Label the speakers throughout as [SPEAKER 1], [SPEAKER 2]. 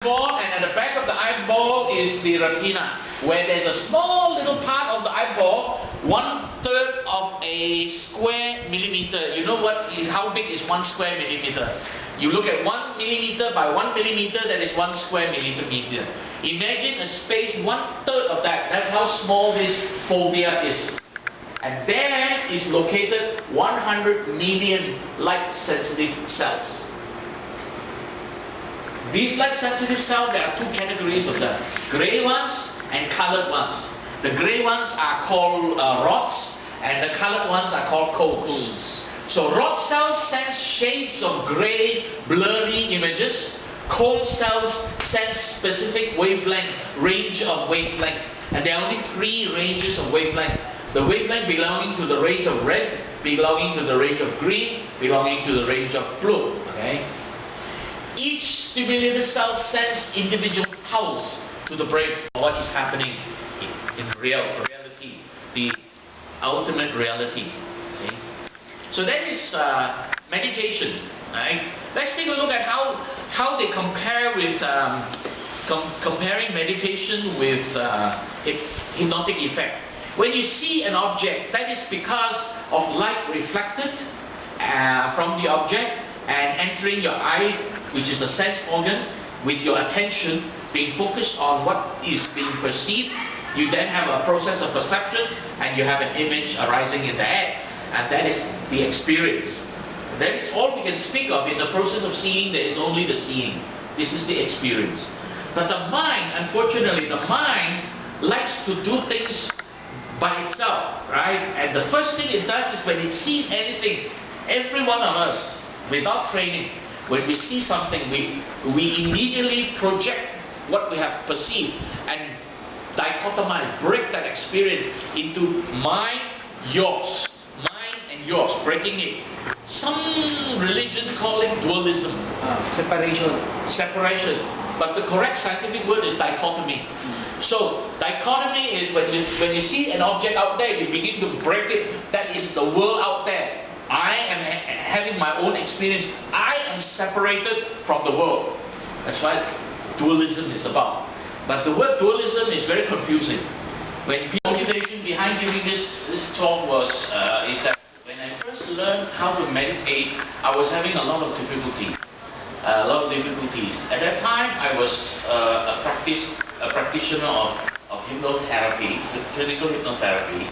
[SPEAKER 1] eyeball, and at the back of the eyeball is the retina, where there's a small little part of the eyeball, 1/3 of a square millimeter. You know how big is 1 square millimeter? You look at 1 millimeter by 1 millimeter, that is 1 square millimeter. Imagine a space 1/3 of that. That's how small this fovea is. And there is located 100 million light-sensitive cells. These light-sensitive cells, there are two categories of them. Gray ones and colored ones. The gray ones are called rods, and the colored ones are called cones. So rod cells sense shades of gray, blurry images. Cone cells sense specific wavelength, range of wavelength. And there are only 3 ranges of wavelength. The wavelength belonging to the range of red, belonging to the range of green, belonging to the range of blue. Okay? Each stimulated cell sends individual pulse to the brain. What is happening in reality, the ultimate reality. Okay? So that is meditation. Right? Let's take a look at how they compare with comparing meditation with hypnotic effect. When you see an object, that is because of light reflected from the object and entering your eye, which is the sense organ, with your attention being focused on what is being perceived. You then have a process of perception, and you have an image arising in the head, and that is the experience. That is all we can speak of. In the process of seeing, there is only the seeing. This is the experience. But the mind, unfortunately, the mind likes to do things by itself, right? And the first thing it does is when it sees anything, every one of us, without training, when we see something, we immediately project what we have perceived and dichotomize, break that experience into mine, yours, mine and yours, breaking it. Some religion call it dualism. Separation. But the correct scientific word is dichotomy. So, dichotomy is when you see an object out there, you begin to break it. That is the world out there. I am having my own experience. I am separated from the world. That's what dualism is about. But the word dualism is very confusing. When the motivation behind giving this talk was is that when I first learned how to meditate, I was having a lot of difficulties. At that time, I was a practitioner of hypnotherapy, clinical hypnotherapy.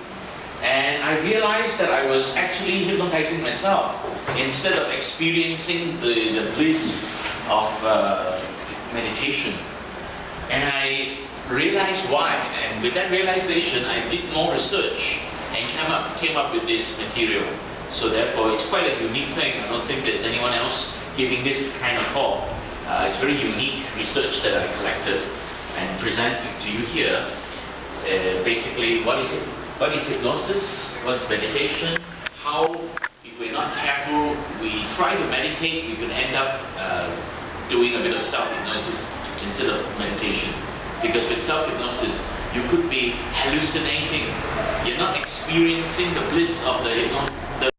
[SPEAKER 1] And I realized that I was actually hypnotizing myself instead of experiencing the bliss of meditation. And I realized why. And with that realization, I did more research and came up with this material. So therefore, it's quite a unique thing. I don't think there's anyone else giving this kind of talk. It's very unique research that I collected and presented to you here. Basically, what is it? What is hypnosis? What is meditation? How, if we're not careful, we try to meditate, we can end up doing a bit of self-hypnosis instead of meditation. Because with self-hypnosis, you could be hallucinating. You're not experiencing the bliss of the